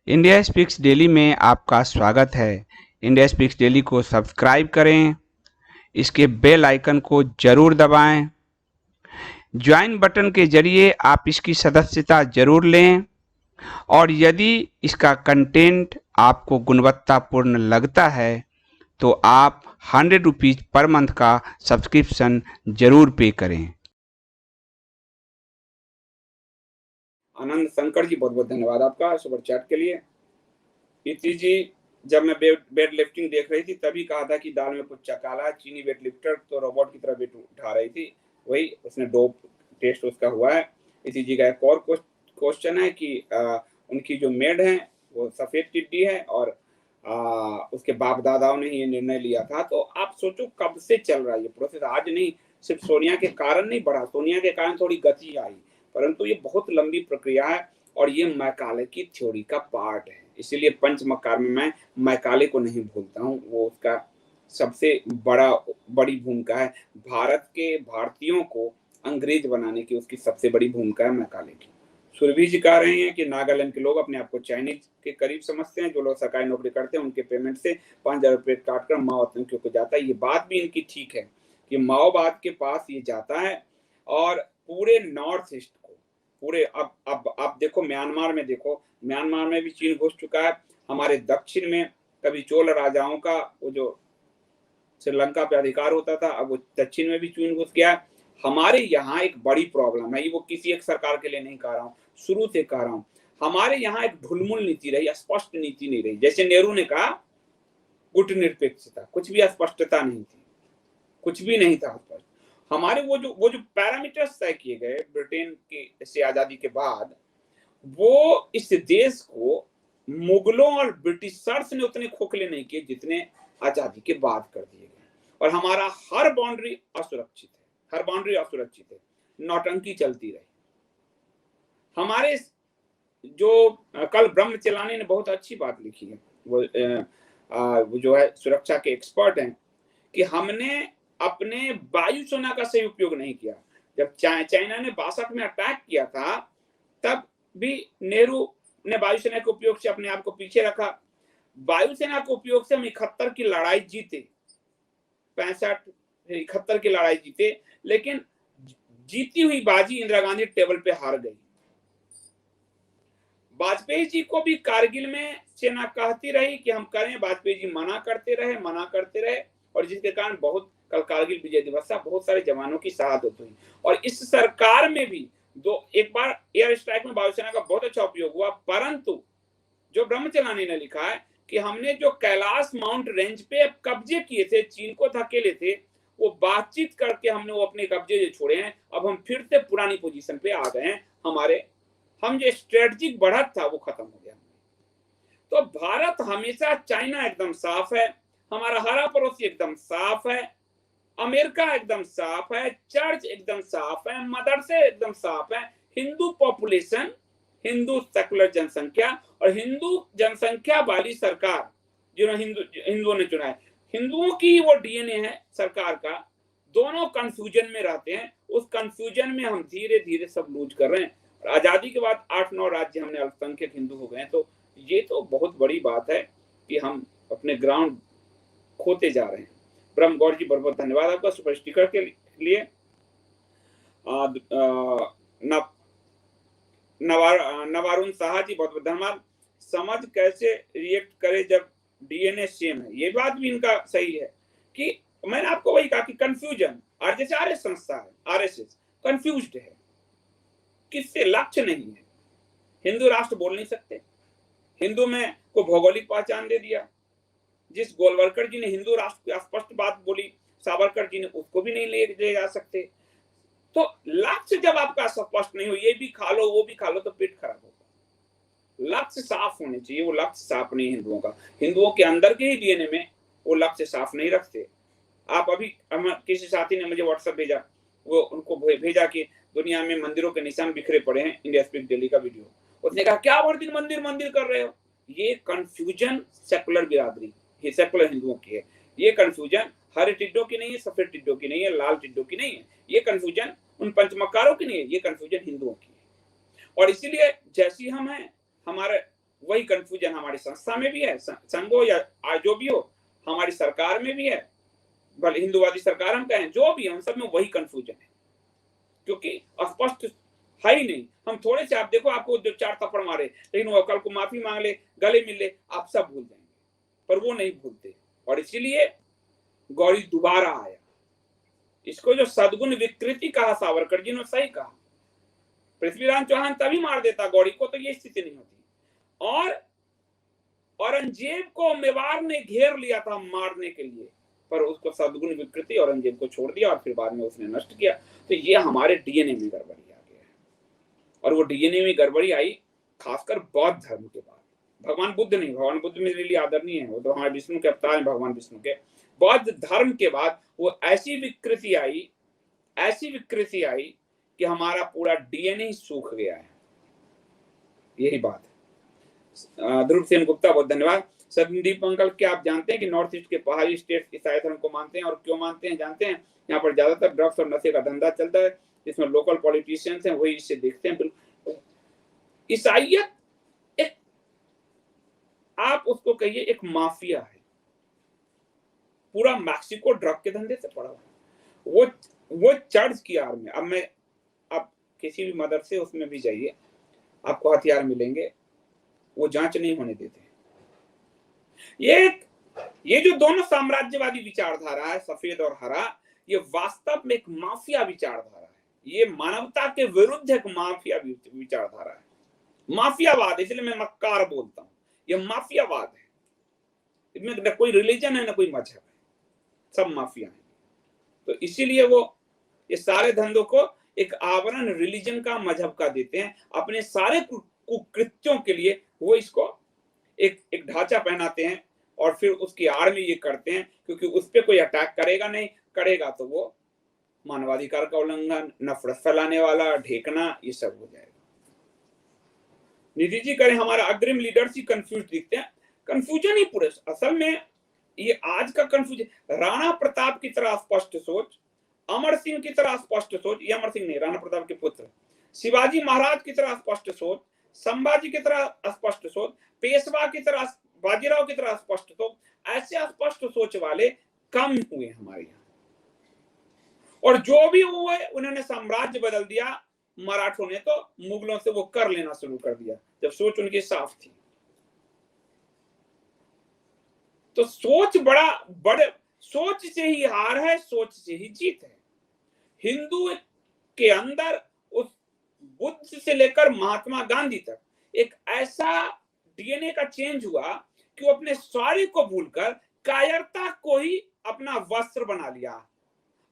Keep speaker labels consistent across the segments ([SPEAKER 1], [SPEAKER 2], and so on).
[SPEAKER 1] India speaks daily में आपका स्वागत है। इंडिया स्पीक्स डेली को सब्सक्राइब करें, इसके बेल आइकन को जरूर दबाएं। ज्वाइन बटन के जरिए आप इसकी सदस्यता जरूर लें और यदि इसका कंटेंट आपको गुणवत्तापूर्ण लगता है तो आप 100 रुपीज़ पर मंथ का सब्सक्रिप्शन जरूर पे करें।
[SPEAKER 2] आनंद शंकर जी, बहुत बहुत धन्यवाद आपका सुपर चैट के लिए। इति जी, जब मैं वेट लिफ्टिंग देख रही थी तभी कहा था कि दाल में कुछ चकाला है। चीनी वेट लिफ्टर तो रोबोट की तरह वेट उठा रही थी, वही उसने डोप टेस्ट उसका हुआ है। इति जी का एक और क्वेश्चन है कि उनकी जो मेड है वो सफेद टिड्डी है और उसके बाप दादाओं ने ये निर्णय लिया था। तो आप सोचो कब से चल रहा है ये प्रोसेस, आज नहीं, सिर्फ सोनिया के कारण नहीं बढ़ा, सोनिया के कारण थोड़ी गति आई, परंतु ये बहुत लंबी प्रक्रिया है और ये मैकाले की थ्योरी का पार्ट है। इसीलिए पंचमकार में मैं मैकाले को नहीं भूलता हूँ, वो उसका सबसे बड़ी भूमिका है। भारत के भारतीयों को अंग्रेज बनाने की उसकी सबसे बड़ी भूमिका है मैकाले की। सुरभि जी कह रहे हैं कि नागालैंड के लोग अपने आप को चाइनीज के करीब समझते हैं। जो लोग सरकारी नौकरी करते हैं उनके पेमेंट से 5,000 रुपये काटकर माओ आतंकियों को जाता है। ये बात भी इनकी ठीक है कि माओवाद के पास ये जाता है और पूरे नॉर्थ ईस्ट को, पूरे अब देखो म्यांमार में, देखो म्यांमार में भी चीन घुस चुका है। हमारे दक्षिण में कभी चोल राजाओं का वो जो श्रीलंका पे अधिकार होता था, अब वो दक्षिण में भी चीन घुस गया है। हमारे यहाँ एक बड़ी प्रॉब्लम है, ये वो किसी एक सरकार के लिए नहीं कह रहा हूँ, शुरू से कह रहा हूँ, हमारे यहाँ एक ढुलमुल नीति रही, स्पष्ट नीति नहीं रही। जैसे नेहरू ने कहा गुटनिरपेक्षता, कुछ भी स्पष्टता नहीं थी, कुछ भी नहीं था स्पष्ट। हमारे वो जो पैरामीटर्स तय किए गए ब्रिटेन की से आजादी के बाद, वो इस देश को मुगलों और ब्रिटिशर्स ने उतने खोखले नहीं किए जितने आजादी के बाद कर दिए गए। और हमारा हर बाउंड्री असुरक्षित है, हर बाउंड्री असुरक्षित है, नौटंकी चलती रही। हमारे जो कल ब्रह्म चलानी ने बहुत अच्छी बात लिखी है, वो जो है सुरक्षा के एक्सपर्ट हैं, कि हमने अपने वायुसेना का सही उपयोग नहीं किया। जब चाइना ने 62 में अटैक किया था तब भी नेहरू ने वायुसेना के उपयोग से अपने आप को पीछे रखा। वायुसेना के उपयोग से हम 71 की लड़ाई जीते, 65-71 की लड़ाई जीते, लेकिन जीती हुई बाजी इंदिरा गांधी टेबल पे हार गई। वाजपेयी जी को भी कारगिल में सेना कहती रही कि हम करें, वाजपेयी जी मना करते रहे और जिसके कारण बहुत, कल कारगिल विजय दिवस था, बहुत सारे जवानों की शहादत हुई। और इस सरकार में भी एक बार एयर स्ट्राइक में वायुसेना का बहुत अच्छा उपयोग हुआ, परंतु जो ब्रह्मचलानी ने लिखा है कि हमने जो कैलाश माउंट रेंज पे कब्जे किए थे, चीन को धकेले थे, वो बातचीत करके हमने वो अपने कब्जे जो छोड़े हैं, अब हम फिर से पुरानी पोजीशन पे आ गए हैं। हम जो स्ट्रेटेजिक बढ़त था वो खत्म हो गया। तो भारत हमेशा, चाइना एकदम साफ है, हमारा हरा पड़ोसी एकदम साफ है, अमेरिका एकदम साफ है, चर्च एकदम साफ है, मदरसे एकदम साफ है, हिंदू पॉपुलेशन, हिंदू सेकुलर जनसंख्या और हिंदू जनसंख्या वाली सरकार जिन्होंने हिंदुओं ने चुना है, हिंदुओं की वो डीएनए है सरकार का, दोनों कंफ्यूजन में रहते हैं। उस कंफ्यूजन में हम धीरे धीरे सब लूज कर रहे हैं। आजादी के बाद 8-9 राज्य हमने अल्पसंख्यक हिंदू हो गए, तो ये तो बहुत बड़ी बात है कि हम अपने ग्राउंड खोते जा रहे हैं। ब्रह्म गौर जी, बहुत बहुत धन्यवाद आपका सुपर स्टिकर के लिए। नवारुण साहा जी, बहुत बहुत धन्यवाद। समझ कैसे रिएक्ट करे जब डीएनए सेम है, ये बात भी इनका सही है कि मैंने आपको वही कहा कि कंफ्यूजन, और जैसे आरएस संस्था है, आरएसएस कंफ्यूज्ड है, किससे लक्ष्य नहीं है। हिंदू राष्ट्र बोल नहीं सकते, हिंदू में को भौगोलिक पहचान दे दिया। जिस गोलवलकर जी ने हिंदू राष्ट्र की स्पष्ट बात बोली, सावरकर जी ने उसको भी नहीं ले जा सकते। तो लक्ष्य जब आपका स्पष्ट नहीं हो, ये भी खा लो वो भी खा लो, तो पेट खराब होगा। लक्ष्य साफ होने चाहिए, वो लक्ष्य साफ नहीं है हिंदुओं का। हिंदुओं के अंदर के ही डीएनए में वो लक्ष्य साफ नहीं रखते। आप अभी किसी साथी ने मुझे व्हाट्सएप भेजा, वो उनको भेजा कि दुनिया में मंदिरों के निशान बिखरे पड़े हैं, इंडिया स्पीक डेली का वीडियो। उसने कहा क्या हर दिन मंदिर मंदिर कर रहे हो। ये कंफ्यूजन सेकुलर बिरादरी, ये सेकुलर हिंदुओं की है। ये कंफ्यूजन हरे टिड्डों की नहीं है, सफेद टिड्डों की नहीं है, लाल टिड्डों की नहीं है। ये कंफ्यूजन उन पंचमकारों की नहीं है, ये कंफ्यूजन हिंदुओं की है। और इसीलिए जैसी हम हैं, हमारे वही कंफ्यूजन हमारी संस्था में भी है, संघो या जो भी हो, हमारी सरकार में भी है, भले हिंदूवादी सरकार हम कहें, जो भी हम सब में वही कंफ्यूजन है, क्योंकि स्पष्ट है ही नहीं। हम थोड़े से, आप देखो, आपको जो 4 थप्पड़ मारे, लेकिन वो कल को माफी मांग ले, गले मिल ले, आप सब भूल जाएंगे, पर वो नहीं भूलते। और इसीलिए गौरी दोबारा आया। इसको जो सद्गुण विकृति कहा सावरकर जी ने, सही कहा। पृथ्वीराज चौहान तभी मार देता गौरी को, तो ये स्थिति नहीं होती। और औरंगजेब को मेवाड़ ने घेर लिया था मारने के लिए, पर उसको सद्गुण विकृति औरंगजेब को छोड़ दिया और फिर बाद में उसने नष्ट किया। तो ये हमारे डीएनए में गड़बड़ी आ गया है। और वो डीएनए में गड़बड़ी आई खासकर बौद्ध धर्म के बाद। भगवान बुद्ध नहीं, भगवान बुद्ध मेरे लिए आदरणीय है, वो तो हमारे विष्णु के अवतार हैं, भगवान विष्णु के। बौद्ध धर्म के बाद वो ऐसी विकृति आई कि हमारा पूरा डीएनए ही सूख गया है। यही बात है। ध्रुव सेन गुप्ता, बहुत धन्यवाद। संदीप अंकल, क्या आप जानते हैं कि नॉर्थ ईस्ट के पहाड़ी स्टेट ईसाई धर्म को मानते हैं, और क्यों मानते हैं जानते हैं? यहाँ पर ज्यादातर ड्रग्स और नशे का धंधा चलता है, जिसमें लोकल पॉलिटिशियंस हैं वही इसे देखते हैं। बिल्कुल ईसाइयत एक, आप उसको कहिए एक माफिया है, पूरा मैक्सिको ड्रग के धंधे से पड़ा हुआ। वो चर्च की आड़ में, अब किसी भी मदरसे उसमें भी जाइए, आपको हथियार मिलेंगे, वो जांच नहीं होने देते। ये जो दोनों साम्राज्यवादी विचारधारा है, सफेद और हरा, ये वास्तव में एक माफिया विचारधारा है। ये मानवता के विरुद्ध एक माफिया विचारधारा है, माफियावाद। इसलिए मैं मक्कार बोलता हूं, ये माफियावाद है। इसमें न कोई रिलीजन है, न कोई मजहब है, सब माफिया है। तो इसीलिए वो ये सारे धंधों को एक आवरण रिलीजन का, मजहब का देते हैं। अपने सारे कुकृत्यों के लिए वो इसको एक ढांचा पहनाते हैं, और फिर उसकी आड़ में ये करते हैं, क्योंकि उस पर कोई अटैक करेगा तो वो मानवाधिकार का उल्लंघन, नफरत फैलाने वाला, ढेकना, ये सब हो जाएगा। निधि जी करें, हमारा अग्रिम लीडर्स ही कंफ्यूज दिखते हैं। कंफ्यूजन ही पूरे, असल में ये आज का कंफ्यूजन। राणा प्रताप की तरह स्पष्ट सोच, अमर सिंह की तरह स्पष्ट सोच, ये अमर सिंह नहीं, राणा प्रताप के पुत्र, शिवाजी महाराज की तरह स्पष्ट सोच, संभाजी की तरह स्पष्ट सोच, पेशवा की तरह, बाजीराव की तरह स्पष्ट सोच, ऐसे स्पष्ट सोच वाले कम हुए हमारे यहाँ। और जो भी हुए उन्होंने साम्राज्य बदल दिया। मराठों ने तो मुगलों से वो कर लेना शुरू कर दिया, जब सोच उनकी साफ थी। तो सोच बड़े सोच से ही हार है, सोच से ही जीत है। हिंदू के अंदर उस बुद्ध से लेकर महात्मा गांधी तक एक ऐसा डीएनए का चेंज हुआ कि वो अपने स्वार्थ को भूलकर कायरता को ही अपना वस्त्र बना लिया,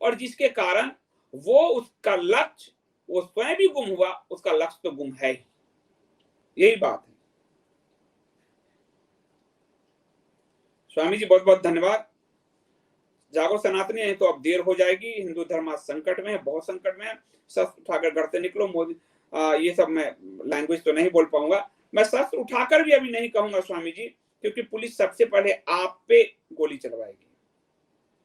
[SPEAKER 2] और जिसके कारण वो उसका लक्ष्य, वो स्वयं भी गुम हुआ, उसका लक्ष्य तो गुम है ही। यही बात है। स्वामी जी बहुत बहुत धन्यवाद। जागो सनातनी है, तो अब देर हो जाएगी। हिंदू धर्म आज संकट में है, बहुत संकट में है। शस्त्र उठाकर घर से निकलो। मोदी, ये सब मैं लैंग्वेज तो नहीं बोल पाऊंगा। मैं शस्त्र उठाकर भी अभी नहीं कहूंगा स्वामी जी, क्योंकि पुलिस सबसे पहले आप पे गोली चलवाएगी।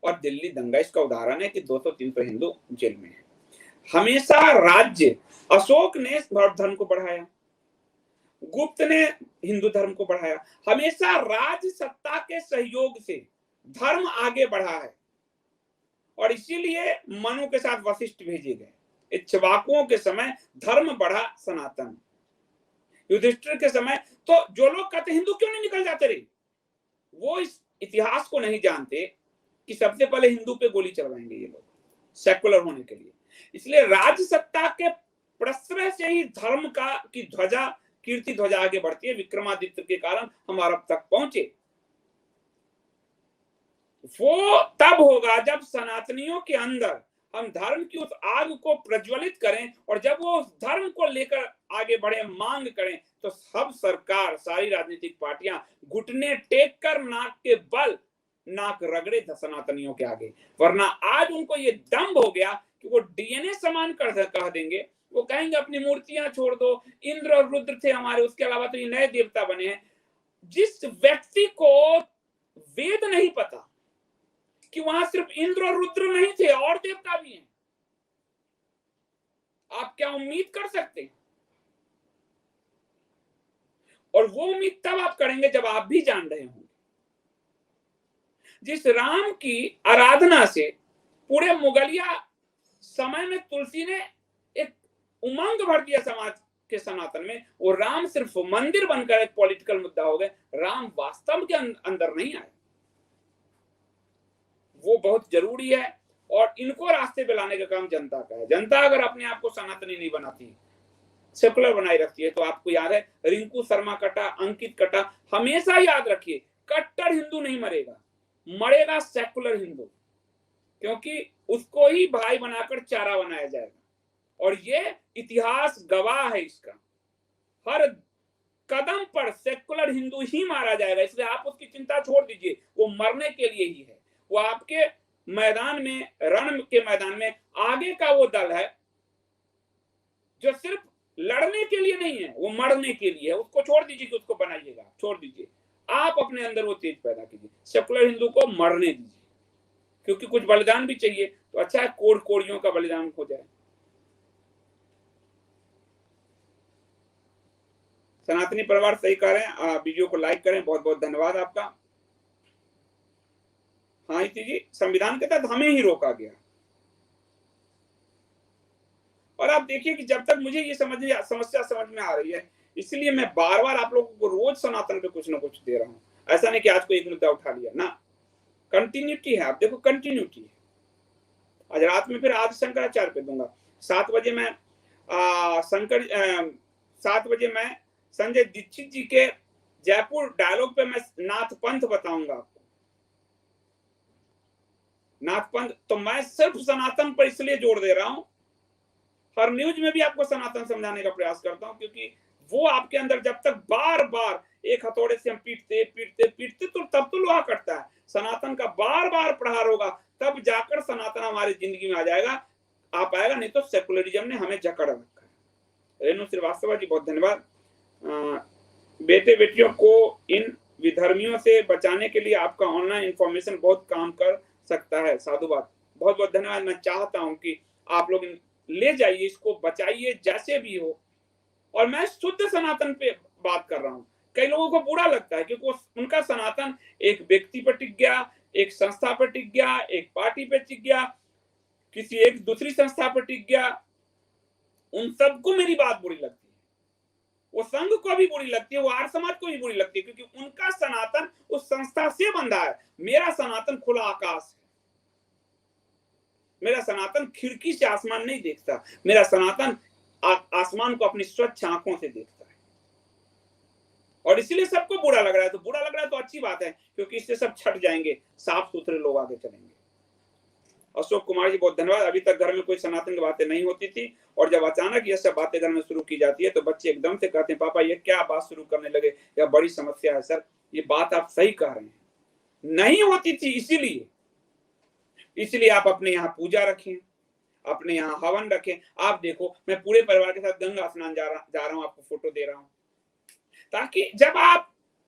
[SPEAKER 2] और दिल्ली दंगा इसका उदाहरण है कि 200-300 हिंदू जेल में है। हमेशा राज्य, अशोक ने बौद्ध धर्म को बढ़ाया, गुप्त ने हिंदू धर्म को बढ़ाया। हमेशा राज सत्ता के सहयोग से धर्म आगे बढ़ा है, और इसीलिए मनु के साथ वशिष्ठ भेजे गए। इक्ष्वाकुओं के समय धर्म बढ़ा सनातन, युधिष्ठिर के समय। तो जो लोग कहते हिंदू क्यों नहीं निकल जाते रहे, वो इस इतिहास को नहीं जानते कि सबसे पहले हिंदू पे गोली चलवाएंगे ये लोग सेकुलर होने के लिए। इसलिए राज सत्ता के प्रश्रय से ही धर्म की ध्वजा, कीर्ति ध्वजा आगे बढ़ती है। विक्रमादित्य के कारण हम अरब तक पहुंचे। वो तब होगा जब सनातनियों के अंदर हम धर्म की उस आग को प्रज्वलित करें, और जब वो उस धर्म को लेकर आगे बढ़े, मांग करें, तो सब सरकार, सारी राजनीतिक पार्टियां घुटने टेक कर नाक रगड़े सनातनियों के आगे। वरना आज उनको ये दम्भ हो गया कि वो डीएनए समान कह देंगे। वो कहेंगे अपनी मूर्तियां छोड़ दो, इंद्र और रुद्र थे हमारे, उसके अलावा तो ये नए देवता बने हैं। जिस व्यक्ति को वेद नहीं पता कि वहां सिर्फ इंद्र और रुद्र नहीं थे, और देवता भी हैं, आप क्या उम्मीद कर सकते हैं? और वो उम्मीद तब आप करेंगे जब आप भी जान रहे होंगे। जिस राम की आराधना से पूरे मुगलिया समय में तुलसी ने एक उमंग भर दिया समाज के सनातन में, वो राम सिर्फ मंदिर बनकर एक पॉलिटिकल मुद्दा हो गए, राम वास्तव के अंदर नहीं आए। वो बहुत जरूरी है और इनको रास्ते पे लाने का काम जनता का है। जनता अगर अपने आप को सनातनी नहीं बनाती, सेकुलर बनाए रखती है, तो आपको याद है रिंकू शर्मा कटा, अंकित कटा, हमेशा याद रखिए कट्टर हिंदू नहीं मरेगा, मरेगा सेकुलर हिंदू, क्योंकि उसको ही भाई बनाकर चारा बनाया जाएगा। और ये इतिहास गवाह है इसका, हर कदम पर सेकुलर हिंदू ही मारा जाएगा। इसलिए आप उसकी चिंता छोड़ दीजिए, वो मरने के लिए ही है। वो आपके मैदान में, रण के मैदान में आगे का वो दल है जो सिर्फ लड़ने के लिए नहीं है, वो मरने के लिए है। उसको छोड़ दीजिए कि उसको बनाइएगा, छोड़ दीजिए, आप अपने अंदर वो तेज पैदा कीजिए। सेकुलर हिंदू को मरने दीजिए, क्योंकि कुछ बलिदान भी चाहिए, तो अच्छा है कोड़ कोड़ियों का बलिदान हो जाए। सनातनी परिवार सही कह रहे हैं, वीडियो को लाइक करें, बहुत बहुत धन्यवाद आपका। हाँ जी, संविधान के तहत हमें ही रोका गया। और आप देखिए कि जब तक मुझे ये समस्या समझ में आ रही है, इसलिए मैं बार बार आप लोगों को रोज सनातन पे कुछ ना कुछ दे रहा हूँ। ऐसा नहीं कि आज को एक मुद्दा उठा लिया ना, कंटिन्यूटी है। आप देखो कंटिन्यूटी है। आज रात में फिर आदि शंकराचार्य पे दूंगा। 7 बजे मैं 7 बजे मैं संजय दीक्षित जी के जयपुर डायलॉग पे मैं नाथ पंथ बताऊंगा आपको। नाथ पंथ तो मैं सिर्फ सनातन पर इसलिए जोर दे रहा हूं, हर न्यूज में भी आपको सनातन समझाने का प्रयास करता हूं, क्योंकि वो आपके अंदर जब तक बार बार एक हथौड़े से हम पीटते पीटते पीटते तो तब तो लोहा कटता है। सनातन का बार बार प्रहार होगा, तब जाकर सनातन हमारी जिंदगी में आ जाएगा, आ पाएगा, नहीं तो सेकुलरिज्म ने हमें जकड़ रखा है। रेणु श्रीवास्तव जी बहुत धन्यवाद। बेटे बेटियों को इन विधर्मियों से बचाने के लिए आपका ऑनलाइन इंफॉर्मेशन बहुत काम कर सकता है। साधुवाद, बहुत बहुत धन्यवाद। मैं चाहता हूं कि आप लोग ले जाइए, इसको बचाइए जैसे भी हो। और मैं शुद्ध सनातन पे बात कर रहा हूं। कई लोगों को बुरा लगता है क्योंकि उनका सनातन एक व्यक्ति पर टिक गया, एक संस्था पर टिक गया, एक पार्टी पर टिक गया, किसी एक दूसरी संस्था पर टिक गया। उन सबको मेरी बात बुरी लगती है, वो संघ को भी बुरी लगती है, वो आर्य समाज को भी बुरी लगती है, क्योंकि उनका सनातन उस संस्था से बंधा है। मेरा सनातन खुला आकाश है। मेरा सनातन खिड़की से आसमान नहीं देखता, मेरा सनातन आसमान को अपनी स्वच्छ आंखों से देखता है। और इसीलिए सबको बुरा लग रहा है। तो बुरा लग रहा है तो अच्छी बात है, क्योंकि इससे सब छट जाएंगे, साफ सुथरे लोग आगे चलेंगे। अशोक कुमार जी बहुत धन्यवाद। अभी तक घर में कोई सनातन की बातें नहीं होती थी, और जब अचानक ये सब बातें घर में शुरू की जाती है तो बच्चे एकदम से कहते हैं पापा ये क्या बात शुरू करने लगे, या बड़ी समस्या है। सर ये बात आप सही कह रहे हैं, नहीं होती थी, इसीलिए आप अपने यहाँ पूजा रखें, अपने यहाँ हवन रखें। आप देखो मैं पूरे परिवार के साथ गंगा स्नान जा रहा हूँ, आपको फोटो दे रहा हूँ, ताकि जब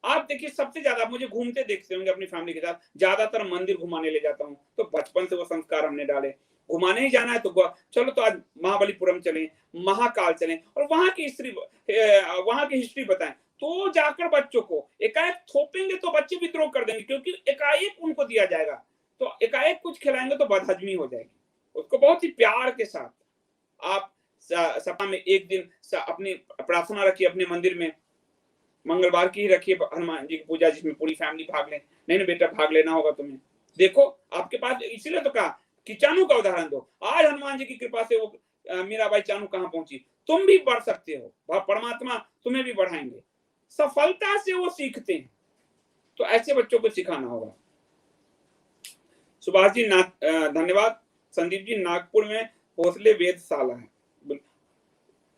[SPEAKER 2] आप देखिए सबसे ज्यादा मुझे घूमते देखते होंगे अपनी फैमिली के साथ, ज्यादातर मंदिर घुमाने ले जाता हूँ। तो बचपन से वो संस्कार हमने डाले, घुमाने ही जाना है तो चलो तो आज महाबलीपुरम चलें, महाकाल चलें, और वहां की हिस्ट्री बताएं। तो जाकर बच्चों को एकाएक थोपेंगे तो बच्चे विद्रोह कर देंगे, क्योंकि एकाएक उनको दिया जाएगा, तो एकाएक कुछ खिलाएंगे तो बदहजमी हो जाएगी। उसको बहुत ही प्यार के साथ आप सप्ताह में एक दिन अपनी प्रार्थना रखिए, अपने मंदिर में मंगलवार की ही रखिए हनुमान जी की पूजा, जिसमें पूरी फैमिली भाग ले। नहीं बेटा भाग लेना होगा तुम्हें, देखो आपके पास, इसीलिए तो कहा कि चानू का उदाहरण दो। आज हनुमान जी की कृपा से वो मीराबाई चानू कहां पहुंची, तुम भी बढ़ सकते हो, परमात्मा तुम्हें भी बढ़ाएंगे। सफलता से वो सीखते हैं, तो ऐसे बच्चों को सिखाना होगा। सुभाष जी धन्यवाद। संदीप जी नागपुर में भोसले वेधशाला है,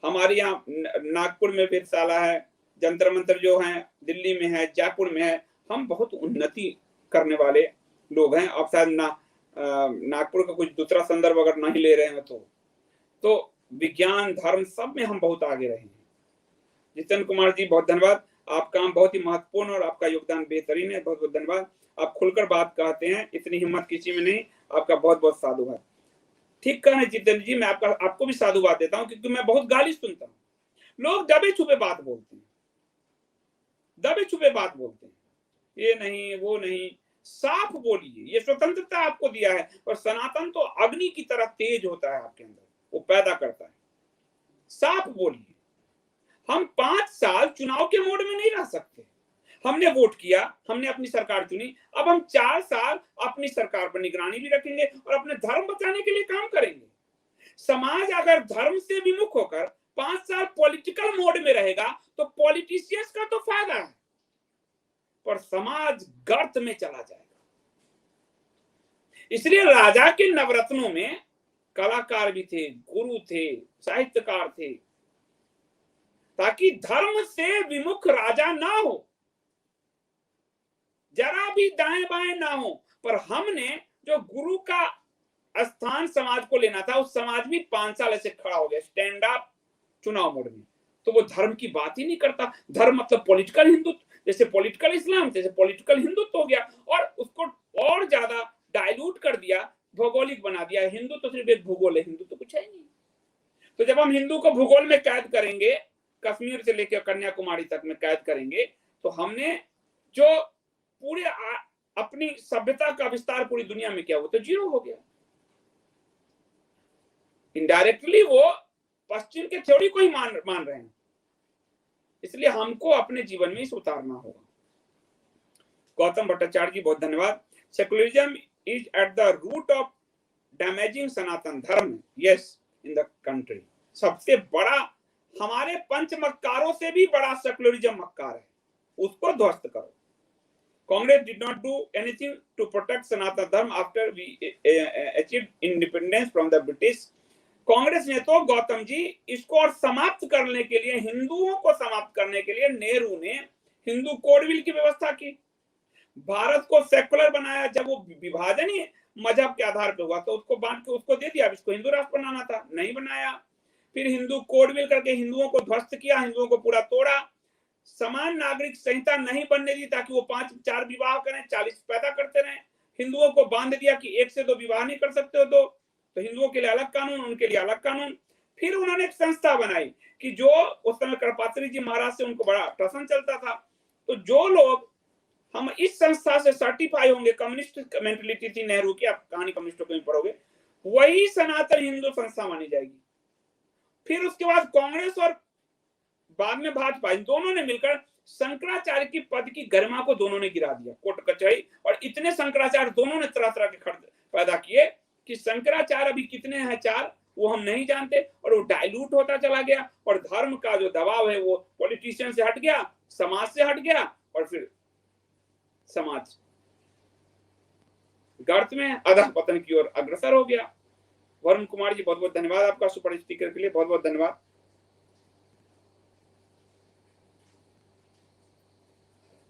[SPEAKER 2] हमारे यहाँ नागपुर में वेधशाला है, जंतर मंतर जो है दिल्ली में है, जयपुर में है। हम बहुत उन्नति करने वाले लोग हैं। अब शायद नागपुर का कुछ दूसरा संदर्भ अगर नहीं ले रहे हैं तो विज्ञान धर्म सब में हम बहुत आगे रहे हैं। जितेंद्र कुमार जी बहुत धन्यवाद, आपका काम बहुत ही महत्वपूर्ण और आपका योगदान बेहतरीन है, बहुत बहुत धन्यवाद। आप खुलकर बात कहते हैं, इतनी हिम्मत किसी में नहीं, आपका बहुत बहुत साधुवाद। ठीक कहा जितेंद्र जी, मैं आपको भी साधुवाद देता हूँ, क्योंकि मैं बहुत गाली सुनता हूँ, लोग दबे छुपे बात बोलते हैं। दबे छुपे बात बोलते हैं, ये नहीं वो नहीं। साफ बोलिए, ये स्वतंत्रता आपको दिया है। और सनातन तो अग्नि की तरह तेज होता है आपके अंदर, वो पैदा करता है। साफ बोलिए। हम 5 साल चुनाव के मोड में नहीं रह सकते। हमने वोट किया, हमने अपनी सरकार चुनी, अब हम 4 साल अपनी सरकार पर निगरानी भी रखेंगे और अपने धर्म बचाने के लिए काम करेंगे। समाज अगर धर्म से विमुख होकर 5 साल पॉलिटिकल मोड में रहेगा तो पॉलिटिशियंस का तो फायदा है, पर समाज गर्त में चला जाएगा। इसलिए राजा के नवरत्नों में कलाकार भी थे, गुरु थे, साहित्यकार थे, ताकि धर्म से विमुख राजा ना हो, जरा भी दाएं बाएं ना हो। पर हमने जो गुरु का स्थान समाज को लेना था, उस समाज में 5 साल ऐसे खड़ा हो गया स्टैंड अप चुनाव मोड में, तो वो धर्म की बात ही नहीं करता। धर्म मतलब पॉलिटिकल हिंदुत्व, जैसे पॉलिटिकल इस्लाम जैसे पॉलिटिकल हिंदुत्व हो गया, और उसको और ज्यादा डाइल्यूट कर दिया, भौगोलिक बना दिया। हिंदू तो सिर्फ एक भूगोल है, हिंदू तो कुछ है नहीं। तो जब हम हिंदू को भूगोल में कैद करेंगे, कश्मीर से लेकर कन्याकुमारी तक में कैद करेंगे, तो हमने जो पूरे अपनी सभ्यता का विस्तार पूरी दुनिया में किया, वो तो जीरो हो गया। इनडायरेक्टली वो पश्चिम के थ्योरी को ही मान रहे हैं। इसलिए हमको अपने जीवन में इसे उतारना होगा। गौतम भट्टाचार्य जी, बहुत धन्यवाद। Secularism is at the root of damaging Sanatan Dharma, yes, in the country. सबसे बड़ा, हमारे पंच मक्कारों से भी बड़ा सेकुलरिज्म मक्कार है, उसको ध्वस्त करो। Congress did not do anything to protect Sanatana Dharma after we achieved independence from the British. Congress ने तो गौतम जी इसको और समाप्त करने के लिए, हिंदुओं को समाप्त करने के लिए नेहरू ने हिंदू कोड बिल की व्यवस्था की, भारत को सेकुलर बनाया। जब वो विभाजन ही मजहब के आधार पर हुआ तो उसको बांट के उसको दे दिया, इसको हिंदू राष्ट्र बनाना था, नहीं बनाया। फिर हिंदू कोड बिल करके हिंदुओं को ध्वस्त किया, हिंदुओं को पूरा तोड़ा। समान नागरिक संहिता नहीं बनने दी ताकि वो 5-4 विवाह करें, 40 पैदा करते रहे। हिंदुओं को बांध दिया कि 1 से 2 विवाह नहीं कर सकते हो, तो हिंदुओं के लिए अलग कानून, उनके लिए अलग कानून। फिर उन्होंने एक संस्था बनाई कि जो उस समय करपात्री जी महाराज से उनको बड़ा प्रसन्न चलता था, तो जो लोग हम इस संस्था से सर्टिफाई होंगे, कम्युनिस्ट मेंटलिटी थी नेहरू की, आप कहानी कम्युनिस्टों को पढ़ोगे, वही सनातन हिंदू संस्था मानी जाएगी। फिर उसके बाद कांग्रेस और बाद में भाजपा, इन दोनों ने मिलकर शंकराचार्य की पद की गरिमा को दोनों ने गिरा दिया, कोर्ट कचहरी। और इतने शंकराचार्य दोनों ने तरह तरह के खर्च पैदा किए कि शंकराचार्य अभी कितने हैं, 4, वो हम नहीं जानते। और वो डाइल्यूट होता चला गया, और धर्म का जो दबाव है वो पॉलिटिशियन से हट गया, समाज से हट गया, और फिर समाज गर्त में अधः पतन की ओर अग्रसर हो गया। वरुण कुमार जी, बहुत बहुत धन्यवाद आपका सुपर स्टिकर के लिए, बहुत बहुत धन्यवाद।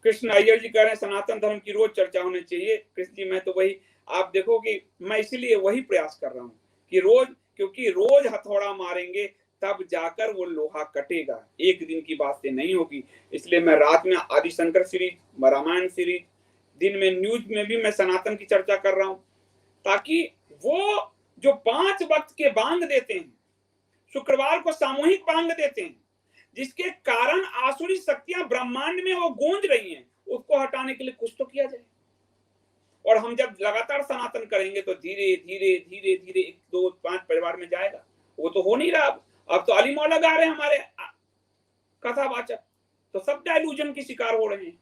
[SPEAKER 2] कृष्ण अय्यर जी कह रहे हैं सनातन धर्म की रोज चर्चा होनी चाहिए। कृष्ण जी, मैं तो वही, आप देखो कि मैं इसीलिए वही प्रयास कर रहा हूँ कि रोज, क्योंकि रोज हथौड़ा मारेंगे तब जाकर वो लोहा कटेगा, एक दिन की बात से नहीं होगी। इसलिए मैं रात में आदिशंकर सीरीज, रामायण सीरीज, दिन में न्यूज में भी मैं सनातन की चर्चा कर रहा हूं, ताकि वो जो 5 वक्त के बांग देते हैं, शुक्रवार को सामूहिक बांग देते हैं, जिसके कारण आसुरी शक्तियां ब्रह्मांड में वो गूंज रही हैं, उसको हटाने के लिए कुछ तो किया जाए। और हम जब लगातार सनातन करेंगे तो धीरे धीरे धीरे धीरे 1, 2, 5 परिवार में जाएगा। वो तो हो नहीं रहा। अब तो अली मौला गा रहे हैं हमारे कथावाचक, तो सब डायलूजन की शिकार हो रहे हैं।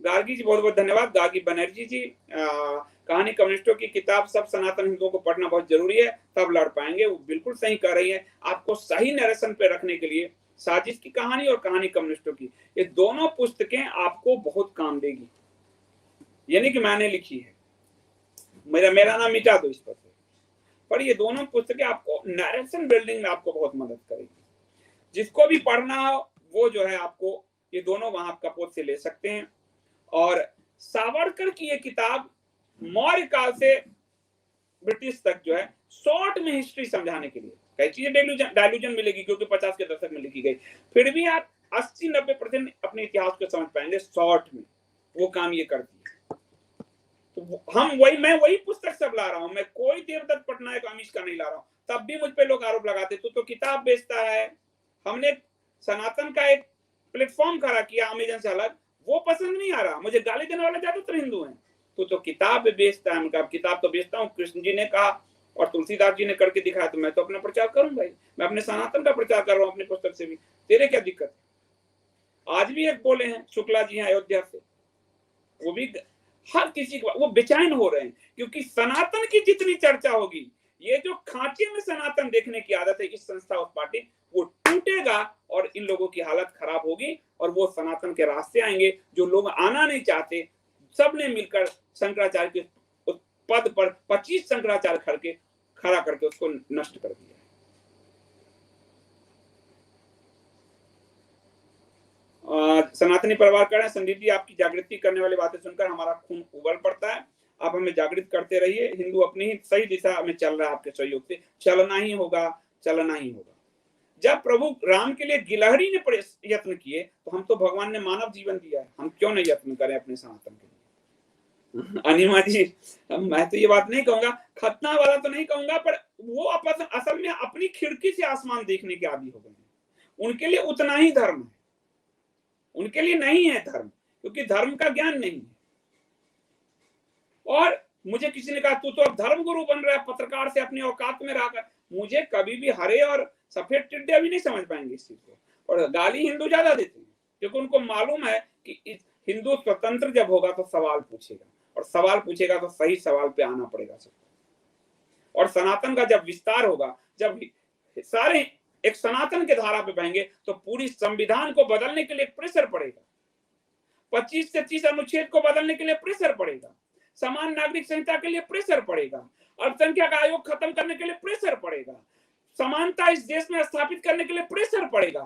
[SPEAKER 2] गार्गी जी, बहुत बहुत धन्यवाद। गार्गी बनर्जी जी, कहानी कम्युनिस्टों की किताब सब सनातन हिंदुओं को पढ़ना बहुत जरूरी है, तब लड़ पाएंगे। वो बिल्कुल सही कह रही है। आपको सही नरेशन पे रखने के लिए साजिश की कहानी और कहानी कम्युनिस्टों की, ये दोनों पुस्तकें आपको बहुत काम देगी। ये नहीं कि मैंने लिखी है, मेरा नाम मिटा दो इस पर ये दोनों पुस्तकें आपको नरेशन बिल्डिंग में आपको बहुत मदद करेगी। जिसको भी पढ़ना हो वो जो है आपको ये दोनों वहां कपोत से ले सकते हैं। और सावरकर की ये किताब मौर्य काल से ब्रिटिश तक जो है शॉर्ट में हिस्ट्री समझाने के लिए, कई चीजें डायलूजन मिलेगी क्योंकि 50 के दशक में लिखी गई, फिर भी आप 80-90% अपने इतिहास को समझ पाएंगे शॉर्ट में। वो काम ये करती है। तो मैं वही पुस्तक सब ला रहा हूं। मैं कोई देवदत्त पटनायक अमीश का नहीं ला रहा हूं। तब भी मुझ पे लोग आरोप लगाते तो किताब बेचता है। हमने सनातन का एक प्लेटफॉर्म खड़ा किया अमेजन से अलग, वो पसंद नहीं आ रहा। मुझे गाली देने वाले ज्यादातर हिंदू हैं। तो किताब बेचता है, उनका किताब तो बेचता हूँ, कृष्ण जी ने कहा और तुलसीदास जी ने करके दिखाया, तो मैं तो अपना प्रचार करूंगा ही। मैं अपने सनातन का प्रचार कर रहा हूँ अपनी पुस्तक से भी, तेरे क्या दिक्कत है। आज भी एक बोले हैं शुक्ला जी हैं अयोध्या से, वो भी हर किसी को वो बेचैन हो रहे हैं, क्योंकि सनातन की जितनी चर्चा होगी, ये जो खांचे में सनातन देखने की आदत है इस संस्था उस पार्टी, वो टूटेगा और इन लोगों की हालत खराब होगी और वो सनातन के रास्ते आएंगे। जो लोग आना नहीं चाहते, सबने मिलकर शंकराचार्य के पद पर 25 शंकराचार्य खड़ा करके उसको नष्ट कर दिया। सनातनी परिवार कह रहे हैं, संदीप जी आपकी जागृति करने वाली बातें सुनकर हमारा खून उबल पड़ता है। आप हमें जागृत करते रहिए। हिंदू अपनी ही सही दिशा में चल रहा है, आपके सहयोग से चलना ही होगा, चलना ही होगा। जब प्रभु राम के लिए गिलहरी ने यत्न किए, तो हम तो भगवान ने मानव जीवन दिया है, हम क्यों नहीं यत्न करें अपने सनातन के लिए। अनिमा जी, मैं तो ये बात नहीं कहूंगा, खतना वाला तो नहीं कहूंगा, पर वो असल में अपनी खिड़की से आसमान देखने के आदी हो गए हैं। उनके लिए उतना ही धर्म है, उनके लिए नहीं है धर्म, क्योंकि धर्म का ज्ञान नहीं है। और मुझे किसी ने कहा तू तो अब धर्म गुरु बन रहा है पत्रकार से अपनी औकात में रहकर। मुझे कभी भी हरे और सफेद टिड्डे भी नहीं समझ पाएंगे इस चीज को। और गाली हिंदू ज्यादा देते हैं, क्योंकि उनको मालूम है कि हिंदू स्वतंत्र जब होगा तो सवाल पूछेगा, और सवाल पूछेगा तो सही सवाल पे आना पड़ेगा सबको। और सनातन का जब विस्तार होगा, जब सारे एक सनातन के धारा पे बहेंगे, तो पूरी संविधान को बदलने के लिए प्रेशर पड़ेगा, 25 से 30 अनुच्छेद को बदलने के लिए प्रेशर पड़ेगा, समान नागरिक संहिता के लिए प्रेशर पड़ेगा, अल्पसंख्यक आयोग खत्म करने के लिए प्रेशर पड़ेगा, समानता इस देश में स्थापित करने के लिए प्रेशर पड़ेगा।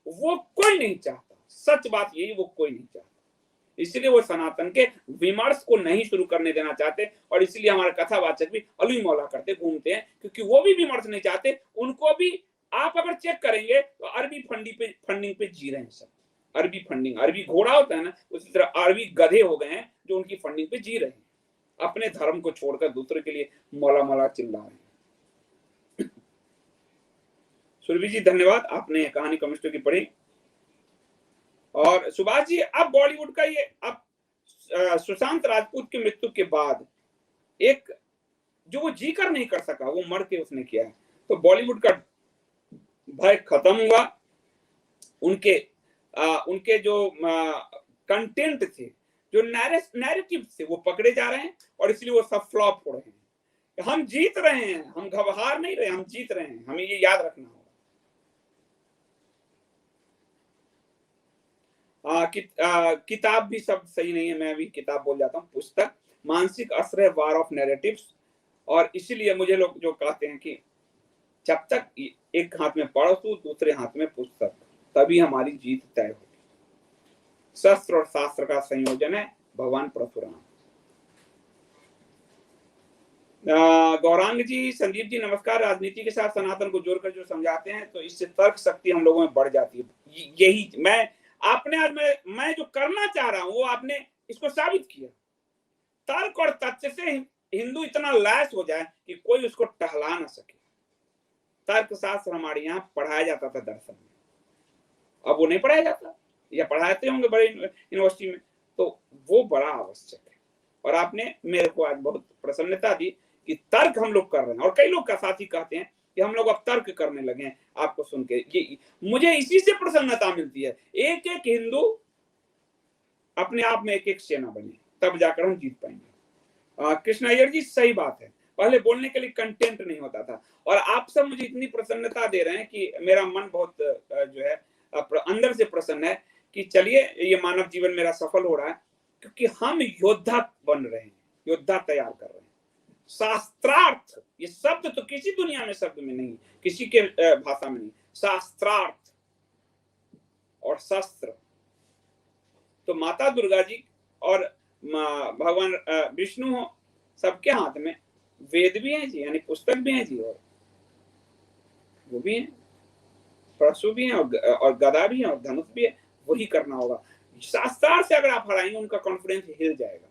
[SPEAKER 2] वो कोई नहीं चाहता, सच बात यही, वो कोई नहीं चाहता। इसलिए वो सनातन के विमर्श को नहीं शुरू करने देना चाहते, और इसलिए हमारे कथावाचक भी अलुई मौला करते घूमते हैं, क्योंकि वो भी विमर्श नहीं चाहते। उनको भी आप अगर चेक करेंगे तो अरबी फंडिंग पे जी रहे हैं सब। अरबी फंडिंग, अरबी घोड़ा होता है ना, उसी तरह अरबी गधे हो गए हैं जो उनकी फंडिंग पे जी रहे हैं, अपने धर्म को छोड़कर दूसरे के लिए मौला मौला चिल्ला रहे हैं। सुरभि जी धन्यवाद, आपने कहानी कम्युनिस्टों की पढ़ी। और सुभाष जी, अब बॉलीवुड का ये, अब सुशांत राजपूत की मृत्यु के बाद एक जो वो जी कर नहीं कर सका, वो मर के उसने किया है, तो बॉलीवुड का भय खत्म हुआ। उनके जो कंटेंट थे, जो नैरेटिव थे, वो पकड़े जा रहे हैं, और इसलिए वो सब फ्लॉप हो रहे हैं। हम जीत रहे हैं, हम घबराह नहीं रहे, हम जीत रहे हैं, हमें ये याद रखना होगा। किताब भी सब सही नहीं है, मैं भी किताब बोल जाता हूँ, पुस्तक मानसिक असर वार ऑफ नैरेटिव्स। और इसीलिए मुझे लोग जो कहते हैं कि जब तक एक हाथ में पढ़ो तो दूसरे हाथ में पुस्तक, तभी हमारी जीत तय होगी। शस्त्र और शास्त्र का संयोजन है भगवान परशुराम। गौरांग जी, संदीप जी नमस्कार। राजनीति के साथ सनातन को जोड़कर जो समझाते हैं, तो इससे तर्क शक्ति हम लोगों में बढ़ जाती है। यही मैं जो करना चाह रहा हूं, वो आपने इसको साबित किया। तर्क और तथ्य से हिंदू इतना लैस हो जाए कि कोई उसको टहला ना सके। तर्क शास्त्र हमारे यहाँ पढ़ाया जाता था दर्शन में, अब वो नहीं पढ़ाया जाता, या पढ़ाते होंगे बड़े यूनिवर्सिटी में, तो वो बड़ा आवश्यक है। और आपने मेरे को आज बहुत प्रसन्नता दी कि तर्क हम लोग कर रहे हैं, और कई लोग का साथी कहते हैं कि हम लोग अब तर्क करने लगे हैं आपको सुन के। ये मुझे इसी से प्रसन्नता मिलती है। एक एक हिंदू अपने आप में एक एक सेना बने, तब जाकर हम जीत पाएंगे। कृष्ण अय्यर जी, सही बात है, पहले बोलने के लिए कंटेंट नहीं होता था, और आप सब मुझे इतनी प्रसन्नता दे रहे हैं कि मेरा मन बहुत जो है अंदर से प्रसन्न है कि चलिए ये मानव जीवन मेरा सफल हो रहा है, क्योंकि हम योद्धा बन रहे हैं, योद्धा तैयार कर रहे हैं। शास्त्रार्थ, ये शब्द तो किसी दुनिया में शब्द में नहीं, किसी के भाषा में नहीं। शास्त्रार्थ और शस्त्र तो माता दुर्गा जी और भगवान विष्णु हो, सबके हाथ में वेद भी है जी, यानी पुस्तक भी है जी, और वो भी है, परशु भी है, और गदा भी है, और धनुष भी है। वही करना होगा। शास्त्र से अगर आप हराएंगे, उनका कॉन्फिडेंस हिल जाएगा।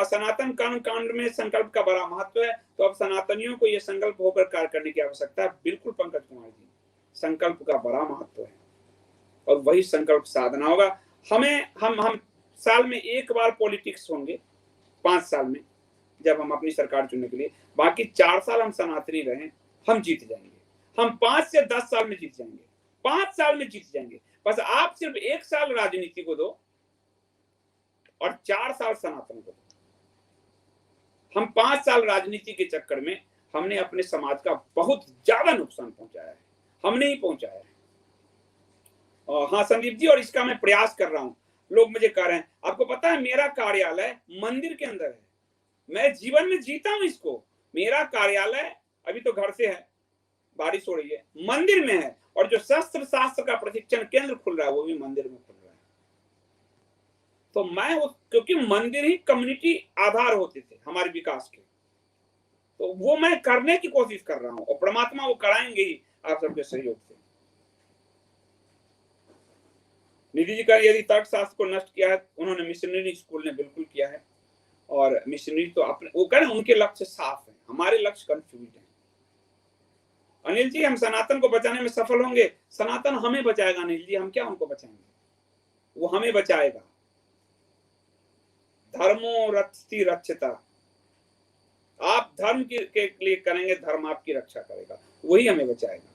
[SPEAKER 2] सनातन कर्म कांड में संकल्प का बड़ा महत्व है, तो अब सनातनियों को यह संकल्प होकर कार्य करने की आवश्यकता है। बिल्कुल पंकज कुमार जी, संकल्प का बड़ा महत्व है। और वही संकल्प साधना होगा। हम साल में एक बार पॉलिटिक्स होंगे 5 साल में, जब हम अपनी सरकार चुनने के लिए, बाकी 4 साल हम सनातनी रहें, हम जीत जाएंगे। हम 5 से 10 साल में जीत जाएंगे, 5 साल में जीत जाएंगे। बस आप सिर्फ 1 साल राजनीति को दो और 4 साल सनातन को दो। हम 5 साल राजनीति के चक्कर में हमने अपने समाज का बहुत ज्यादा नुकसान पहुंचाया है, हमने ही पहुंचाया है। हाँ संदीप जी, और इसका मैं प्रयास कर रहा हूं। लोग मुझे कह रहे हैं, आपको पता है मेरा कार्यालय मंदिर के अंदर है, मैं जीवन में जीता हूं इसको। मेरा कार्यालय अभी तो घर से है, बारिश हो रही है, मंदिर में है, और जो शस्त्र शास्त्र का प्रशिक्षण केंद्र खुल रहा है वो भी मंदिर में खुल रहा है। तो मैं क्योंकि मंदिर ही कम्युनिटी आधार होते थे हमारे विकास के, तो वो मैं करने की कोशिश कर रहा हूं, और परमात्मा वो कराएंगे ही आप सबके सहयोग से। निधि जी का यदि तर्कशास्त्र को नष्ट किया है, उन्होंने मिशनरी स्कूल ने बिल्कुल किया है। और मिशनरी तो अपने वो करें, उनके लक्ष्य साफ है, हमारे लक्ष्य कंफ्यूज है। अनिल जी, हम सनातन को बचाने में सफल होंगे, सनातन हमें बचाएगा। अनिल जी, हम क्या उनको बचाएंगे, वो हमें बचाएगा। धर्मो रक्षति रक्षता, आप धर्म के लिए करेंगे, धर्म आपकी रक्षा करेगा, वही हमें बचाएगा।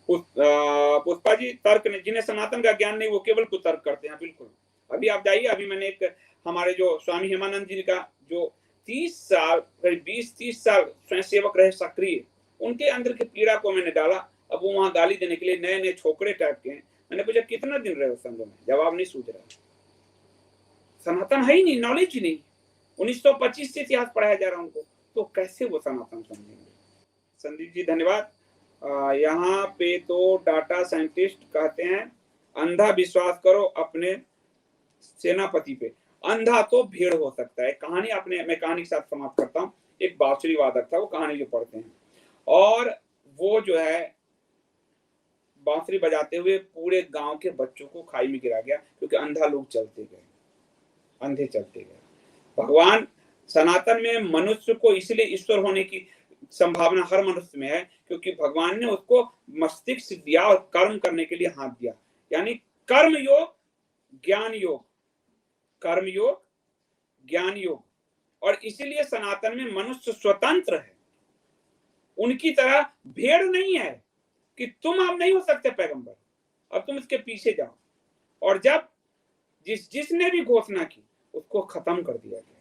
[SPEAKER 2] पुष्पा जी, तर्क नहीं, जिन्हें सनातन का ज्ञान नहीं वो केवल कुतर्क करते हैं। बिल्कुल, अभी आप जाइए, अभी मैंने एक हमारे जो स्वामी हेमानंद जी का जो 30 साल करीब 20-30 साल स्वयं सेवक रहे सक्रिय, उनके अंदर की पीड़ा को मैंने डाला। अब वो वहां गाली देने के लिए नए नए छोकरे टाइप के हैं। मैंने पूछा कितना दिन रहे उस संघ में, जवाब नहीं सूझ रहा। सनातन है ही नहीं, नॉलेज ही नहीं। 1925 से इतिहास पढ़ाया जा रहा उनको, तो कैसे वो सनातन समझेंगे। संदीप जी धन्यवाद। यहाँ पे तो डाटा साइंटिस्ट कहते हैं अंधा विश्वास करो अपने सेनापति पे। अंधा तो भीड़ हो सकता है। कहानी अपने, मैं कहानी के साथ समाप्त करता हूँ। एक बांसुरी वादक था, वो कहानी जो पढ़ते हैं, और वो जो है बांसुरी बजाते हुए पूरे गांव के बच्चों को खाई में गिरा गया, क्योंकि अंधा लोग चलते गए, अंधे चलते गए। भगवान सनातन में मनुष्य को इसलिए ईश्वर होने की संभावना हर मनुष्य में है, क्योंकि भगवान ने उसको मस्तिष्क दिया और कर्म करने के लिए हाथ दिया, यानी कर्म योग ज्ञान योग, कर्म योग ज्ञान योग। और इसीलिए सनातन में मनुष्य स्वतंत्र है, उनकी तरह भेड़ नहीं है कि तुम अब नहीं हो सकते पैगंबर, अब तुम इसके पीछे जाओ। और जब जिसने भी घोषणा की उसको खत्म कर दिया गया,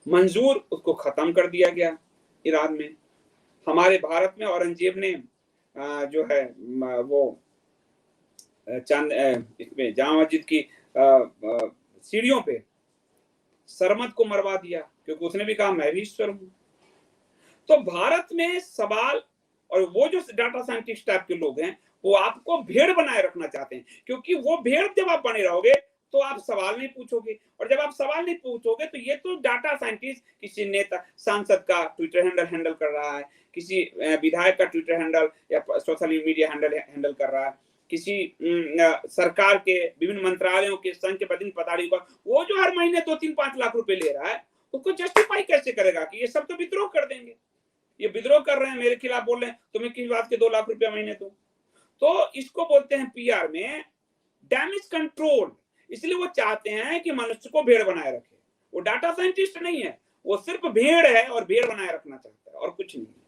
[SPEAKER 2] मंजूर उसको खत्म कर दिया गया ईरान में। हमारे भारत में औरंगजेब ने जो है वो चांद इसमें जामा मस्जिद की सीढ़ियों पे सरमद को मरवा दिया, क्योंकि उसने भी कहा मैं भी ईश्वर हूं। तो भारत में सवाल, और वो जो डाटा साइंटिस्ट टाइप के लोग हैं वो आपको भेड़ बनाए रखना चाहते हैं, क्योंकि वो भेड़ जब आप बने रहोगे तो आप सवाल नहीं पूछोगे, और जब आप सवाल नहीं पूछोगे तो ये तो डाटा साइंटिस्ट किसी नेता सांसद का ट्विटर हैंडल कर रहा है, किसी विधायक का ट्विटर हैंडल या सोशल मीडिया हैंडल कर रहा है, किसी सरकार के विभिन्न मंत्रालयों के संघ के प्रतिनिधि पदाधिकारी का, वो जो हर महीने 2-3-5 लाख रुपए ले रहा है, उसको जस्टिफाई कैसे करेगा कि ये सब तो विद्रोह कर देंगे, ये विद्रोह कर रहे हैं, मेरे खिलाफ बोल रहे हैं, तुम्हें किस बात के 2 लाख रुपया महीने दो। तो इसको बोलते हैं पीआर में डैमेज कंट्रोल। इसलिए वो चाहते हैं कि मनुष्य को भेड़ बनाए रखे। वो डाटा साइंटिस्ट नहीं है, वो सिर्फ भेड़ है और भेड़ बनाए रखना चाहता है, और कुछ नहीं है।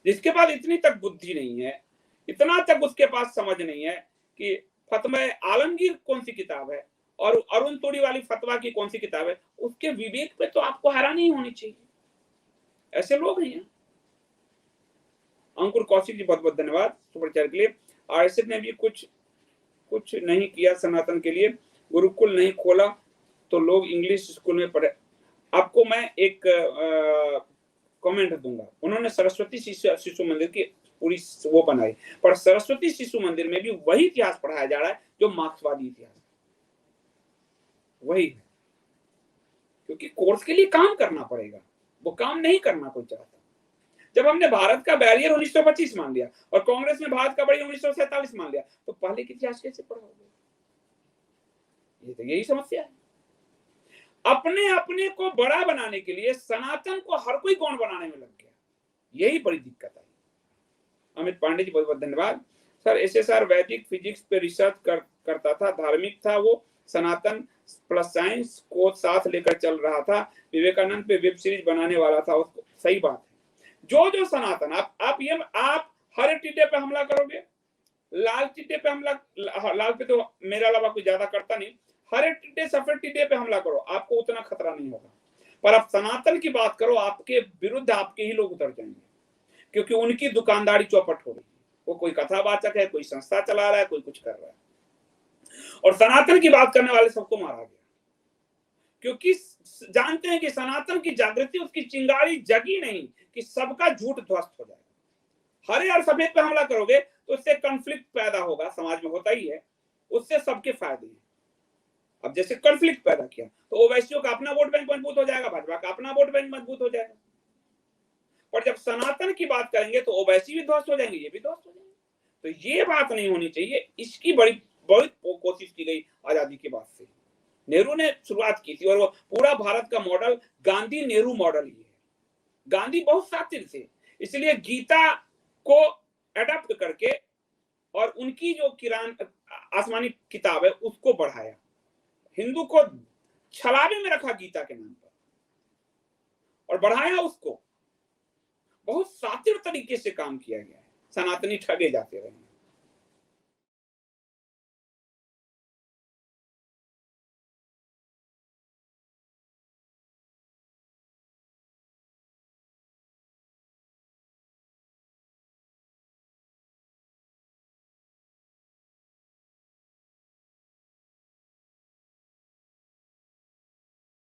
[SPEAKER 2] जिसके पास इतनी तक बुद्धि नहीं है, इतना तक उसके पास समझ नहीं है कि फतवा आलमगीर कौन सी किताब है और अरुण तोड़ी वाली फतवा की कौन सी किताब है, उसके विवेक पे तो आपको हैरानी होनी चाहिए। ऐसे लोग हैं। अंकुर कौशिक जी बहुत बहुत धन्यवाद सुपर चैट के लिए। आरएसएस ने भी कुछ नहीं किया सनातन के लिए, गुरुकुल नहीं खोला तो लोग इंग्लिश स्कूल में पढ़े। आपको मैं एक कमेंट दूंगा, उन्होंने सरस्वती शिशु मंदिर की पूरी वो बनाई, पर सरस्वती शिशु मंदिर में भी वही इतिहास पढ़ाया जा रहा है जो मार्क्सवादी इतिहास, वही है। क्योंकि कोर्स के लिए काम करना पड़ेगा, वो काम नहीं करना कोई चाहता। जब हमने भारत का बैरियर 1925 मान लिया और कांग्रेस ने भारत का बैरियर 1947 मान लिया, तो पहले की इतिहास कैसे पढ़ाओगे? ये तो यही समस्या है। अपने अपने को बड़ा बनाने के लिए सनातन को हर कोई कौन बनाने में लग गया, यही बड़ी दिक्कत है। अमित पांडे जी बहुत बहुत धन्यवाद। सर एसएसआर वैदिक फिजिक्स पे रिसर्च करता था, धार्मिक था वो, सनातन प्लस साइंस को साथ लेकर चल रहा था, विवेकानंद पे वेब सीरीज बनाने वाला था उसको। सही बात है। जो सनातन आप हरे टिड्डे पे हमला करोगे, लाल टिड्डे पे हमला, लाल पे तो मेरे अलावा कोई ज्यादा करता नहीं, हरे टिड्डे सफेद टिड्डे पे हमला करो, आपको उतना खतरा नहीं होगा। पर आप सनातन की बात करो, आपके विरुद्ध आपके ही लोग उतर जाएंगे, क्योंकि उनकी दुकानदारी चौपट हो रही है। वो कोई कथावाचक है, कोई संस्था चला रहा है, कोई कुछ कर रहा है, और सनातन की बात करने वाले सबको मारा गया, क्योंकि जानते हैं कि सनातन की जागृति, उसकी चिंगारी जगी नहीं कि सबका झूठ ध्वस्त हो जाएगा। हरे और सफेद पे हमला करोगे तो उससे कॉन्फ्लिक्ट पैदा होगा, समाज में होता ही है, उससे सबके फायदे हैं। अब जैसे कॉन्फ्लिक्ट पैदा किया तो ओवैसियों का अपना वोट बैंक मजबूत हो जाएगा, भाजपा का अपना वोट बैंक मजबूत हो जाएगा। और जब सनातन की बात करेंगे तो ओवैसी भी ध्वस्त हो जाएंगे, ये भी ध्वस्त हो जाएंगे। तो ये बात नहीं होनी चाहिए। इसकी बड़ी कोशिश की गई आजादी के बाद से। नेहरू ने शुरुआत की थी, और वो पूरा भारत का मॉडल गांधी नेहरू मॉडल ही है। गांधी बहुत शातिर थे, इसलिए गीता को अडॉप्ट करके और उनकी जो किरान आसमानी किताब है उसको बढ़ाया, हिंदू को छलावे में रखा गीता के नाम पर और बढ़ाया उसको। बहुत शातिर तरीके से काम किया गया है, सनातनी ठगे जाते रहे।